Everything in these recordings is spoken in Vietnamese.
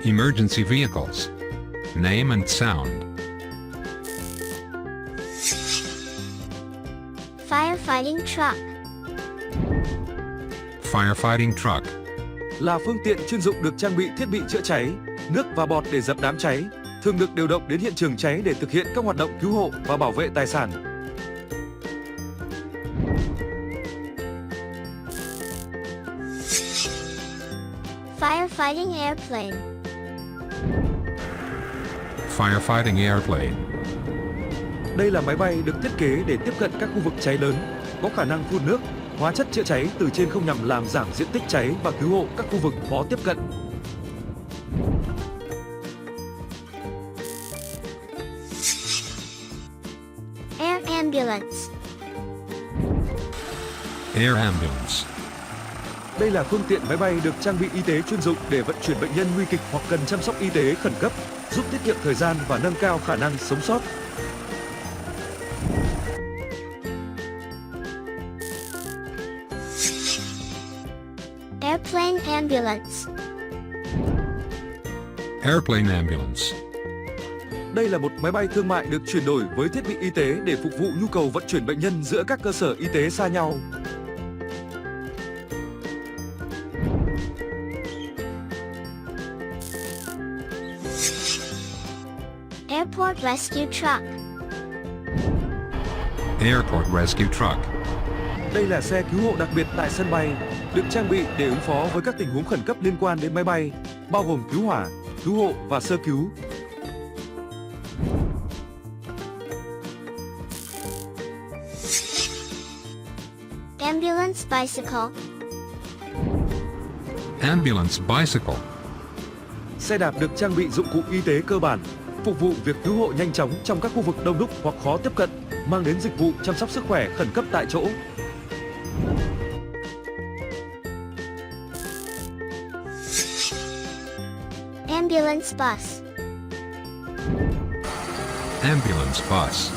Emergency vehicles. Name and sound. Firefighting truck. Firefighting truck. Là phương tiện chuyên dụng được trang bị thiết bị chữa cháy, nước và bọt để dập đám cháy, thường được điều động đến hiện trường cháy để thực hiện các hoạt động cứu hộ và bảo vệ tài sản. Firefighting airplane. Firefighting airplane. Đây là máy bay được thiết kế để tiếp cận các khu vực cháy lớn, có khả năng phun nước, hóa chất chữa cháy từ trên không nhằm làm giảm diện tích cháy và cứu hộ các khu vực khó tiếp cận. Air ambulance. Air ambulance. Đây là phương tiện máy bay được trang bị y tế chuyên dụng để vận chuyển bệnh nhân nguy kịch hoặc cần chăm sóc y tế khẩn cấp, giúp tiết kiệm thời gian và nâng cao khả năng sống sót. Airplane ambulance. Airplane ambulance. Đây là một máy bay thương mại được chuyển đổi với thiết bị y tế để phục vụ nhu cầu vận chuyển bệnh nhân giữa các cơ sở y tế xa nhau. Airport rescue truck. Airport rescue truck. Đây là xe cứu hộ đặc biệt tại sân bay, được trang bị để ứng phó với các tình huống khẩn cấp liên quan đến máy bay, bao gồm cứu hỏa, cứu hộ và sơ cứu. Ambulance bicycle. Ambulance bicycle. Xe đạp được trang bị dụng cụ y tế cơ bản, phục vụ việc cứu hộ nhanh chóng trong các khu vực đông đúc hoặc khó tiếp cận, mang đến dịch vụ chăm sóc sức khỏe khẩn cấp tại chỗ. Ambulance bus. Ambulance bus.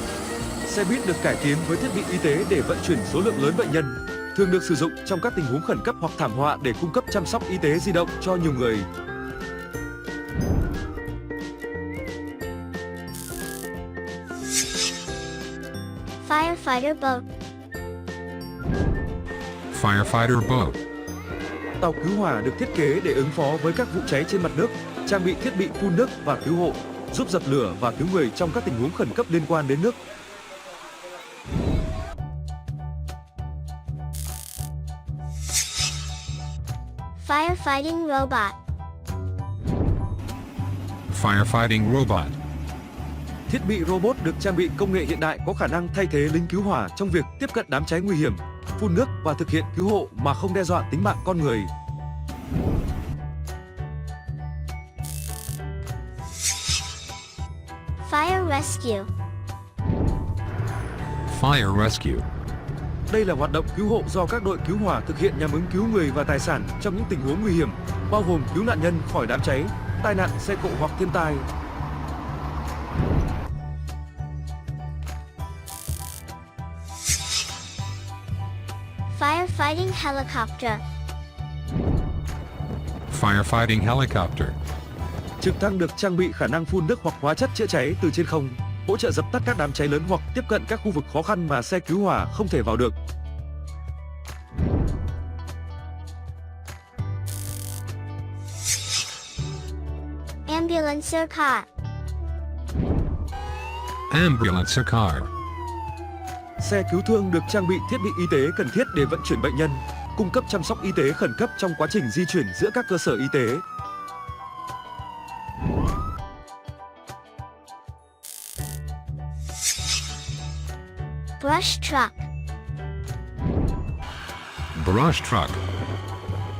Xe buýt được cải tiến với thiết bị y tế để vận chuyển số lượng lớn bệnh nhân, thường được sử dụng trong các tình huống khẩn cấp hoặc thảm họa để cung cấp chăm sóc y tế di động cho nhiều người. Firefighter boat. Firefighter boat. Tàu cứu hỏa được thiết kế để ứng phó với các vụ cháy trên mặt nước, trang bị thiết bị phun nước và cứu hộ, giúp dập lửa và cứu người trong các tình huống khẩn cấp liên quan đến nước. Firefighting robot. Firefighting robot. Thiết bị robot được trang bị công nghệ hiện đại có khả năng thay thế lính cứu hỏa trong việc tiếp cận đám cháy nguy hiểm, phun nước và thực hiện cứu hộ mà không đe dọa tính mạng con người. Fire rescue. Fire rescue. Đây là hoạt động cứu hộ do các đội cứu hỏa thực hiện nhằm ứng cứu người và tài sản trong những tình huống nguy hiểm, bao gồm cứu nạn nhân khỏi đám cháy, tai nạn xe cộ hoặc thiên tai. Firefighting helicopter. Firefighting helicopter. Trực thăng được trang bị khả năng phun nước hoặc hóa chất chữa cháy từ trên không, hỗ trợ dập tắt các đám cháy lớn hoặc tiếp cận các khu vực khó khăn mà xe cứu hỏa không thể vào được. Ambulancer car. Ambulancer car. Xe cứu thương được trang bị thiết bị y tế cần thiết để vận chuyển bệnh nhân, cung cấp chăm sóc y tế khẩn cấp trong quá trình di chuyển giữa các cơ sở y tế. Brush truck. Brush truck.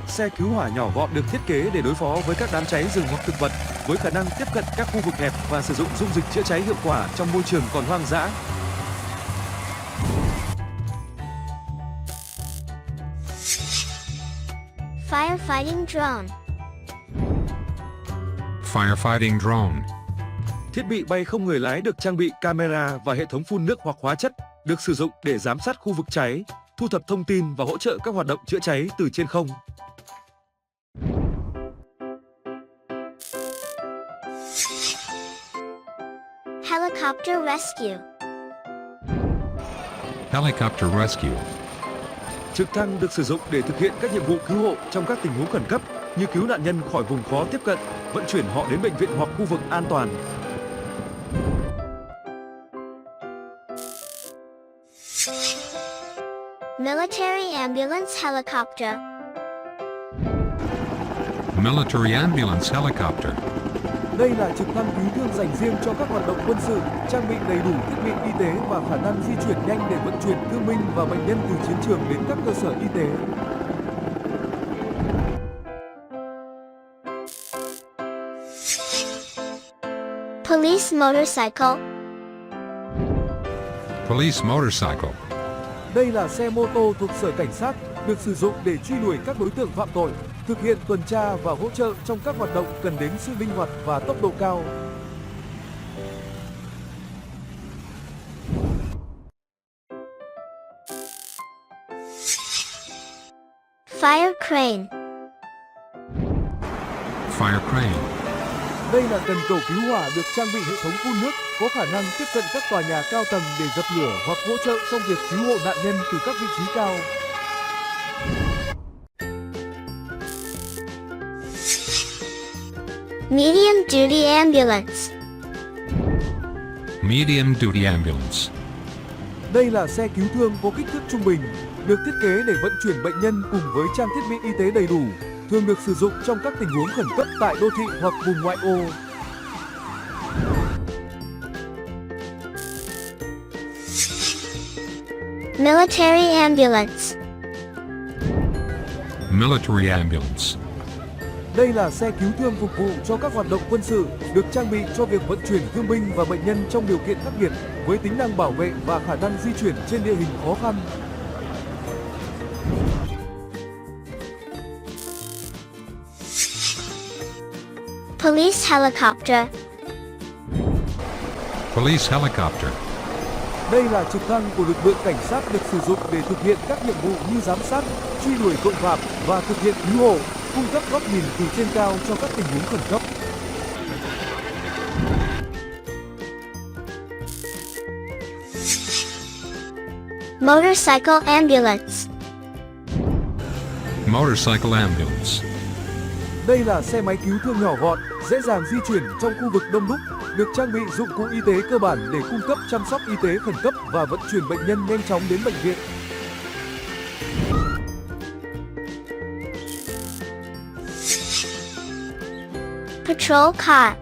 Xe cứu hỏa nhỏ gọn được thiết kế để đối phó với các đám cháy rừng hoặc thực vật, với khả năng tiếp cận các khu vực hẹp và sử dụng dung dịch chữa cháy hiệu quả trong môi trường còn hoang dã. Firefighting drone. Firefighting drone. Thiết bị bay không người lái được trang bị camera và hệ thống phun nước hoặc hóa chất, được sử dụng để giám sát khu vực cháy, thu thập thông tin và hỗ trợ các hoạt động chữa cháy từ trên không. Helicopter rescue. Helicopter rescue. Trực thăng được sử dụng để thực hiện các nhiệm vụ cứu hộ trong các tình huống khẩn cấp như cứu nạn nhân khỏi vùng khó tiếp cận, vận chuyển họ đến bệnh viện hoặc khu vực an toàn. Military ambulance helicopter. Military ambulance helicopter. Đây là trực thăng cứu thương dành riêng cho các hoạt động quân sự, trang bị đầy đủ thiết bị y tế và khả năng di chuyển nhanh để vận chuyển thương binh và bệnh nhân từ chiến trường đến các cơ sở y tế. Police motorcycle. Police motorcycle. Đây là xe mô tô thuộc Sở Cảnh sát, được sử dụng để truy đuổi các đối tượng phạm tội, thực hiện tuần tra và hỗ trợ trong các hoạt động cần đến sự linh hoạt và tốc độ cao. Fire crane. Fire crane. Đây là cần cầu cứu hỏa được trang bị hệ thống phun nước, có khả năng tiếp cận các tòa nhà cao tầng để dập lửa hoặc hỗ trợ trong việc cứu hộ nạn nhân từ các vị trí cao. Medium duty ambulance. Medium duty ambulance. Đây là xe cứu thương có kích thước trung bình, được thiết kế để vận chuyển bệnh nhân cùng với trang thiết bị y tế đầy đủ, thường được sử dụng trong các tình huống khẩn cấp tại đô thị hoặc vùng ngoại ô. Military ambulance. Military ambulance. Đây là xe cứu thương phục vụ cho các hoạt động quân sự, được trang bị cho việc vận chuyển thương binh và bệnh nhân trong điều kiện khắc nghiệt, với tính năng bảo vệ và khả năng di chuyển trên địa hình khó khăn. Police helicopter. Police helicopter. Đây là trực thăng của lực lượng cảnh sát được sử dụng để thực hiện các nhiệm vụ như giám sát, truy đuổi tội phạm và thực hiện cứu hộ, cung cấp góc nhìn từ trên cao cho các tình huống khẩn cấp. Motorcycle ambulance. Motorcycle ambulance. Đây là xe máy cứu thương nhỏ gọn, dễ dàng di chuyển trong khu vực đông đúc, được trang bị dụng cụ y tế cơ bản để cung cấp chăm sóc y tế khẩn cấp và vận chuyển bệnh nhân nhanh chóng đến bệnh viện. Patrol car.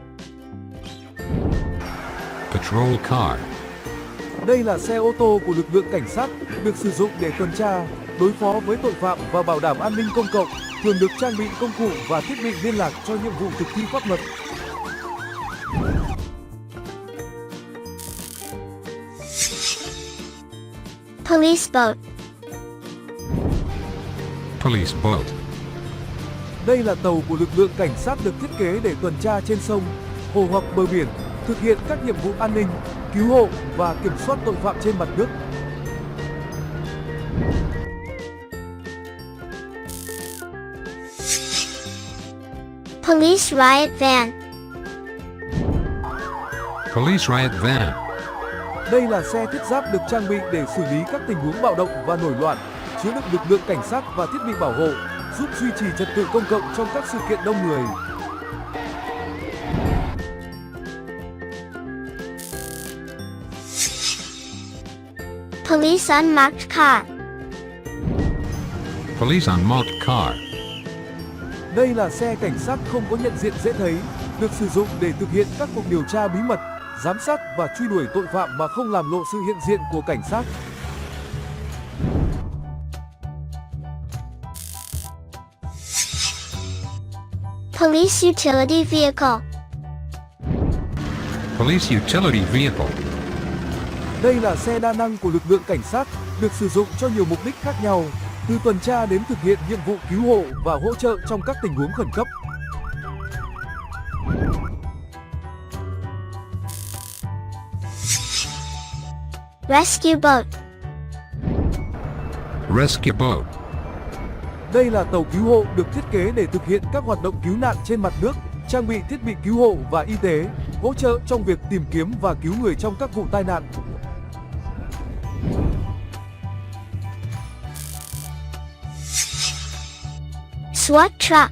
Patrol car. Đây là xe ô tô của lực lượng cảnh sát, được sử dụng để tuần tra, đối phó với tội phạm và bảo đảm an ninh công cộng, thường được trang bị công cụ và thiết bị liên lạc cho nhiệm vụ thực thi pháp luật. Police boat. Police boat. Đây là tàu của lực lượng cảnh sát được thiết kế để tuần tra trên sông, hồ hoặc bờ biển, thực hiện các nhiệm vụ an ninh, cứu hộ và kiểm soát tội phạm trên mặt nước. Police riot van. Police riot van. Đây là xe thiết giáp được trang bị để xử lý các tình huống bạo động và nổi loạn, chứa đựng lực lượng cảnh sát và thiết bị bảo hộ, giúp duy trì trật tự công cộng trong các sự kiện đông người. Police unmarked car. Police unmarked car. Đây là xe cảnh sát không có nhận diện dễ thấy, được sử dụng để thực hiện các cuộc điều tra bí mật, giám sát và truy đuổi tội phạm mà không làm lộ sự hiện diện của cảnh sát. Police utility vehicle. Police utility vehicle. Đây là xe đa năng của lực lượng cảnh sát, được sử dụng cho nhiều mục đích khác nhau, từ tuần tra đến thực hiện nhiệm vụ cứu hộ và hỗ trợ trong các tình huống khẩn cấp. Rescue boat. Rescue boat. Đây là tàu cứu hộ được thiết kế để thực hiện các hoạt động cứu nạn trên mặt nước, trang bị thiết bị cứu hộ và y tế, hỗ trợ trong việc tìm kiếm và cứu người trong các vụ tai nạn. SWAT truck.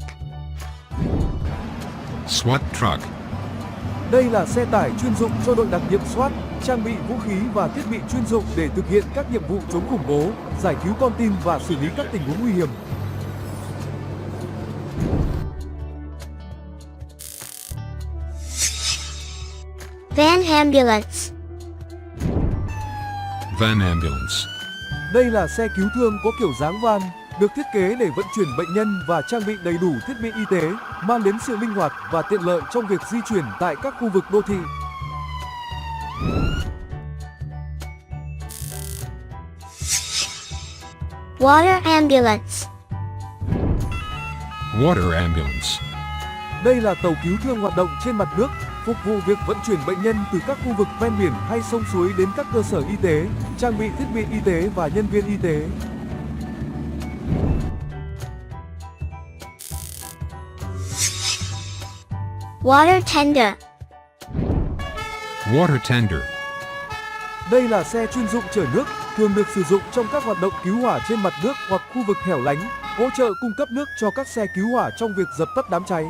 SWAT truck. Đây là xe tải chuyên dụng cho đội đặc nhiệm SWAT, trang bị vũ khí và thiết bị chuyên dụng để thực hiện các nhiệm vụ chống khủng bố, giải cứu con tin và xử lý các tình huống nguy hiểm. Van ambulance. Van ambulance. Đây là xe cứu thương có kiểu dáng van, được thiết kế để vận chuyển bệnh nhân và trang bị đầy đủ thiết bị y tế, mang đến sự linh hoạt và tiện lợi trong việc di chuyển tại các khu vực đô thị. Water ambulance. Water ambulance. Đây là tàu cứu thương hoạt động trên mặt nước, phục vụ việc vận chuyển bệnh nhân từ các khu vực ven biển hay sông suối đến các cơ sở y tế, trang bị thiết bị y tế và nhân viên y tế. Water tender. Water tender. Đây là xe chuyên dụng chở nước, thường được sử dụng trong các hoạt động cứu hỏa trên mặt nước hoặc khu vực hẻo lánh, hỗ trợ cung cấp nước cho các xe cứu hỏa trong việc dập tắt đám cháy.